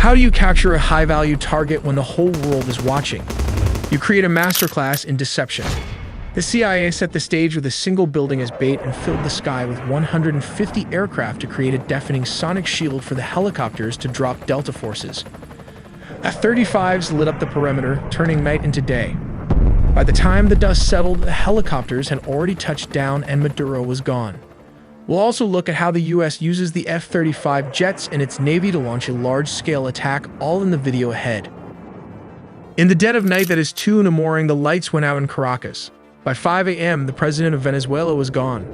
How do you capture a high-value target when the whole world is watching? You create a masterclass in deception. The CIA set the stage with a single building as bait and filled the sky with 150 aircraft to create a deafening sonic shield for the helicopters to drop Delta forces. F-35s lit up the perimeter, turning night into day. By the time the dust settled, the helicopters had already touched down and Maduro was gone. We'll also look at how the US uses the F-35 jets and its Navy to launch a large-scale attack, all in the video ahead. In the dead of night, that is 2 in the morning, the lights went out in Caracas. By 5 a.m., the president of Venezuela was gone.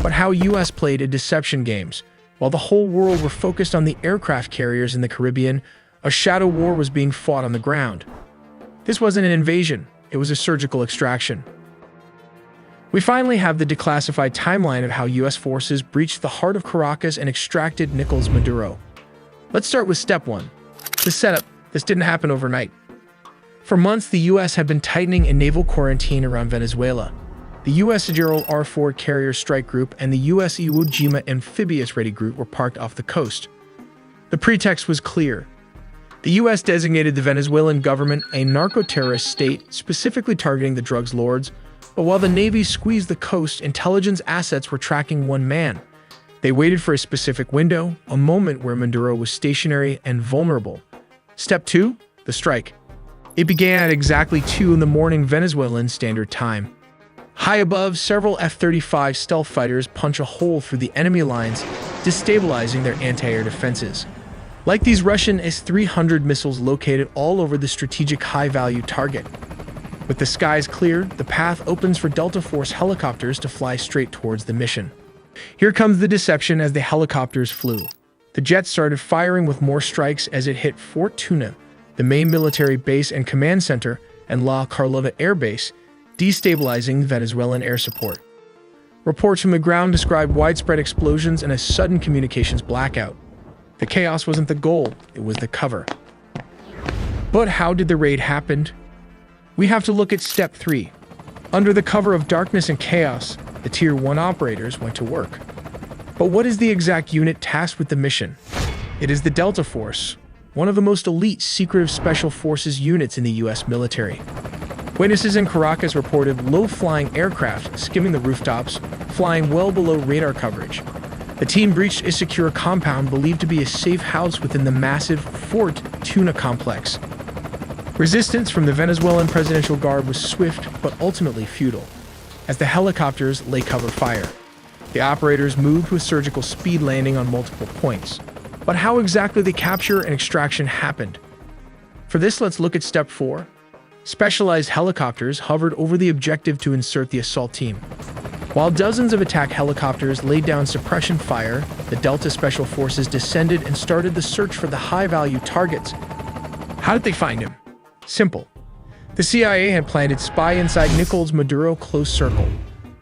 But how US played a deception games. While the whole world were focused on the aircraft carriers in the Caribbean, a shadow war was being fought on the ground. This wasn't an invasion, it was a surgical extraction. We finally have the declassified timeline of how US forces breached the heart of Caracas and extracted Nicolas Maduro. Let's start with step 1. The setup. This didn't happen overnight. For months, the US had been tightening a naval quarantine around Venezuela. The US Gerald R. Ford Carrier Strike Group and the US Iwo Jima Amphibious Ready Group were parked off the coast. The pretext was clear. The US designated the Venezuelan government a narco-terrorist state, specifically targeting the drugs lords, but while the Navy squeezed the coast, intelligence assets were tracking one man. They waited for a specific window, a moment where Maduro was stationary and vulnerable. Step 2. The strike. It began at exactly 2 in the morning Venezuelan Standard Time. High above, several F-35 stealth fighters punch a hole through the enemy lines, destabilizing their anti-air defenses. Like these Russian S-300 missiles located all over the strategic high-value target. With the skies cleared, the path opens for Delta Force helicopters to fly straight towards the mission. Here comes the deception as the helicopters flew. The jets started firing with more strikes as it hit Fort Tuna, the main military base and command center, and La Carlota Air Base, destabilizing Venezuelan air support. Reports from the ground described widespread explosions and a sudden communications blackout. The chaos wasn't the goal, it was the cover. But how did the raid happen? We have to look at step 3. Under the cover of darkness and chaos, the Tier 1 operators went to work. But what is the exact unit tasked with the mission? It is the Delta Force, one of the most elite secretive special forces units in the US military. Witnesses in Caracas reported low-flying aircraft skimming the rooftops, flying well below radar coverage. The team breached a secure compound believed to be a safe house within the massive Fort Tuna complex. Resistance from the Venezuelan Presidential Guard was swift but ultimately futile, as the helicopters lay cover fire. The operators moved with surgical speed, landing on multiple points. But how exactly the capture and extraction happened? For this, let's look at step 4. Specialized helicopters hovered over the objective to insert the assault team. While dozens of attack helicopters laid down suppression fire, the Delta Special Forces descended and started the search for the high-value targets. How did they find him? Simple. The CIA had planted spy inside Nicolas Maduro close circle.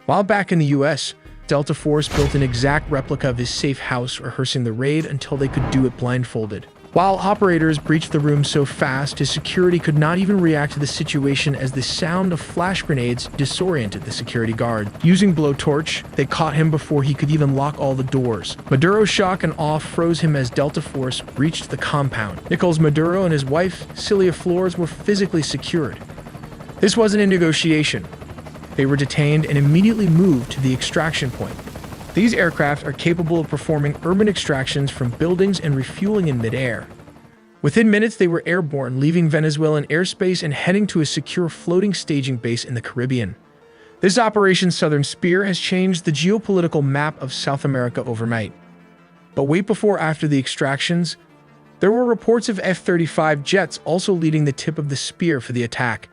While back in the US, Delta Force built an exact replica of his safe house, rehearsing the raid until they could do it blindfolded. While operators breached the room so fast, his security could not even react to the situation as the sound of flash grenades disoriented the security guard. Using blowtorch, they caught him before he could even lock all the doors. Maduro's shock and awe froze him as Delta Force reached the compound. Nicolas Maduro and his wife, Celia Flores, were physically secured. This wasn't a negotiation. They were detained and immediately moved to the extraction point. These aircraft are capable of performing urban extractions from buildings and refueling in midair. Within minutes, they were airborne, leaving Venezuelan airspace and heading to a secure floating staging base in the Caribbean. This Operation Southern Spear has changed the geopolitical map of South America overnight. But wait, before after the extractions, there were reports of F-35 jets also leading the tip of the spear for the attack.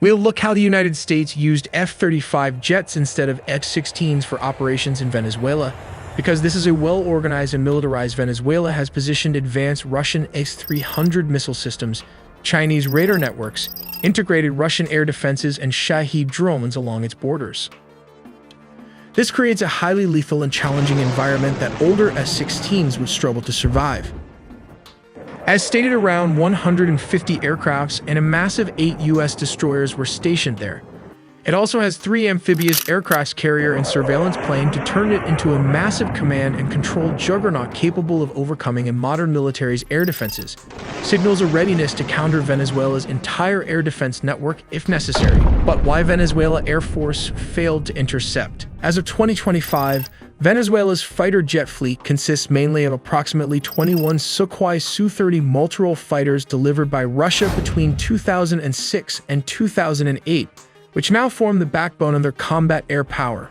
We'll look how the United States used F-35 jets instead of F-16s for operations in Venezuela, because this is a well-organized and militarized Venezuela has positioned advanced Russian S-300 missile systems, Chinese radar networks, integrated Russian air defenses, and Shahed drones along its borders. This creates a highly lethal and challenging environment that older S-16s would struggle to survive. As stated, around 150 aircrafts and a massive 8 U.S. destroyers were stationed there. It also has 3 amphibious aircraft carrier and surveillance plane to turn it into a massive command and control juggernaut capable of overcoming a modern military's air defenses. Signals a readiness to counter Venezuela's entire air defense network if necessary. But why Venezuela Air Force failed to intercept? As of 2025, Venezuela's fighter jet fleet consists mainly of approximately 21 Sukhoi Su-30 multirole fighters delivered by Russia between 2006 and 2008, which now form the backbone of their combat air power.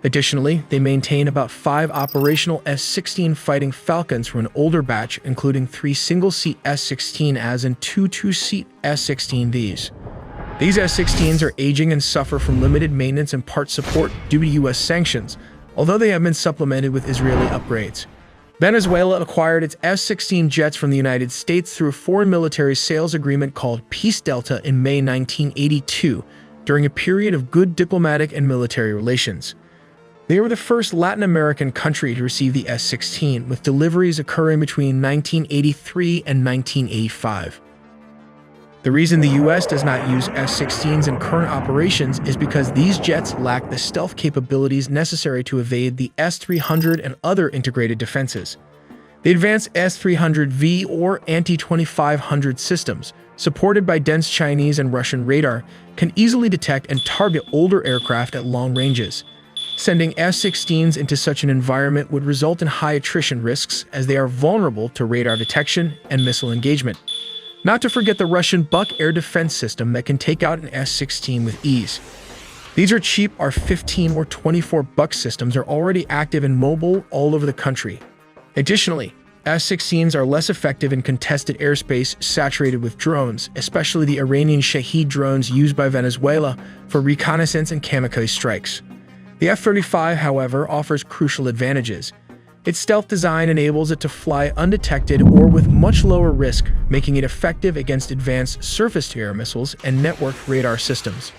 Additionally, they maintain about 5 operational S-16 Fighting Falcons from an older batch, including 3 single-seat S-16As and 2 two-seat S-16Vs. These S-16s are aging and suffer from limited maintenance and part support due to U.S. sanctions, although they have been supplemented with Israeli upgrades. Venezuela acquired its F-16 jets from the United States through a foreign military sales agreement called Peace Delta in May 1982, during a period of good diplomatic and military relations. They were the first Latin American country to receive the S-16, with deliveries occurring between 1983 and 1985. The reason the U.S. does not use F-16s in current operations is because these jets lack the stealth capabilities necessary to evade the S-300 and other integrated defenses. The advanced S-300V or anti-2500 systems, supported by dense Chinese and Russian radar, can easily detect and target older aircraft at long ranges. Sending F-16s into such an environment would result in high attrition risks as they are vulnerable to radar detection and missile engagement. Not to forget the Russian Buk air defense system that can take out an S-16 with ease. These are cheap R-15 or 24 Buk systems are already active and mobile all over the country. Additionally, S-16s are less effective in contested airspace saturated with drones, especially the Iranian Shahed drones used by Venezuela for reconnaissance and kamikaze strikes. The F-35, however, offers crucial advantages. Its stealth design enables it to fly undetected or with much lower risk, making it effective against advanced surface-to-air missiles and networked radar systems.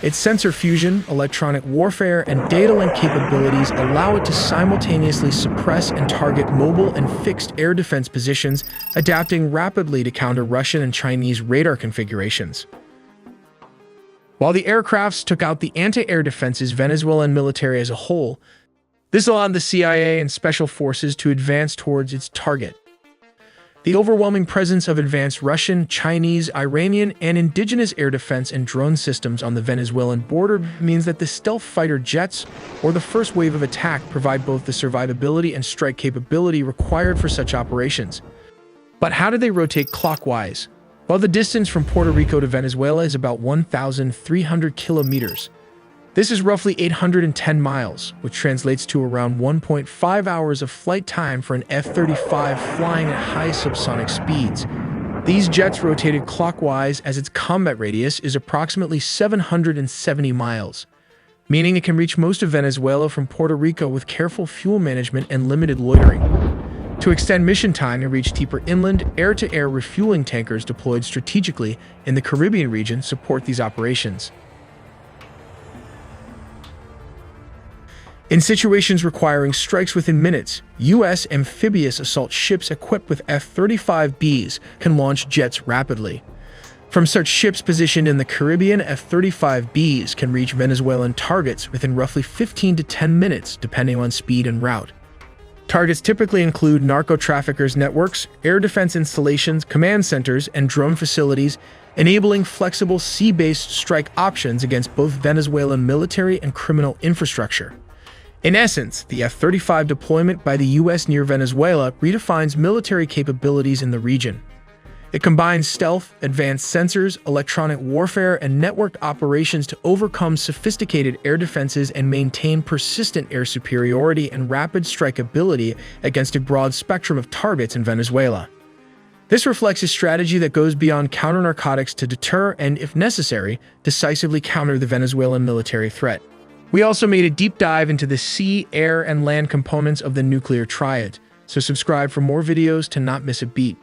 Its sensor fusion, electronic warfare, and data link capabilities allow it to simultaneously suppress and target mobile and fixed air defense positions, adapting rapidly to counter Russian and Chinese radar configurations. While the aircrafts took out the anti-air defenses Venezuelan military as a whole, this allowed the CIA and special forces to advance towards its target. The overwhelming presence of advanced Russian, Chinese, Iranian, and indigenous air defense and drone systems on the Venezuelan border means that the stealth fighter jets, or the first wave of attack, provide both the survivability and strike capability required for such operations. But how do they rotate clockwise? Well, the distance from Puerto Rico to Venezuela is about 1,300 kilometers. This is roughly 810 miles, which translates to around 1.5 hours of flight time for an F-35 flying at high subsonic speeds. These jets rotated clockwise as its combat radius is approximately 770 miles, meaning it can reach most of Venezuela from Puerto Rico with careful fuel management and limited loitering. To extend mission time and reach deeper inland, air-to-air refueling tankers deployed strategically in the Caribbean region support these operations. In situations requiring strikes within minutes, U.S. amphibious assault ships equipped with F-35Bs can launch jets rapidly. From such ships positioned in the Caribbean, F-35Bs can reach Venezuelan targets within roughly 15 to 10 minutes, depending on speed and route. Targets typically include narco-traffickers' networks, air defense installations, command centers, and drone facilities, enabling flexible sea-based strike options against both Venezuelan military and criminal infrastructure. In essence, the F-35 deployment by the U.S. near Venezuela redefines military capabilities in the region. It combines stealth, advanced sensors, electronic warfare, and networked operations to overcome sophisticated air defenses and maintain persistent air superiority and rapid strikeability against a broad spectrum of targets in Venezuela. This reflects a strategy that goes beyond counter-narcotics to deter and, if necessary, decisively counter the Venezuelan military threat. We also made a deep dive into the sea, air, and land components of the nuclear triad, so subscribe for more videos to not miss a beat.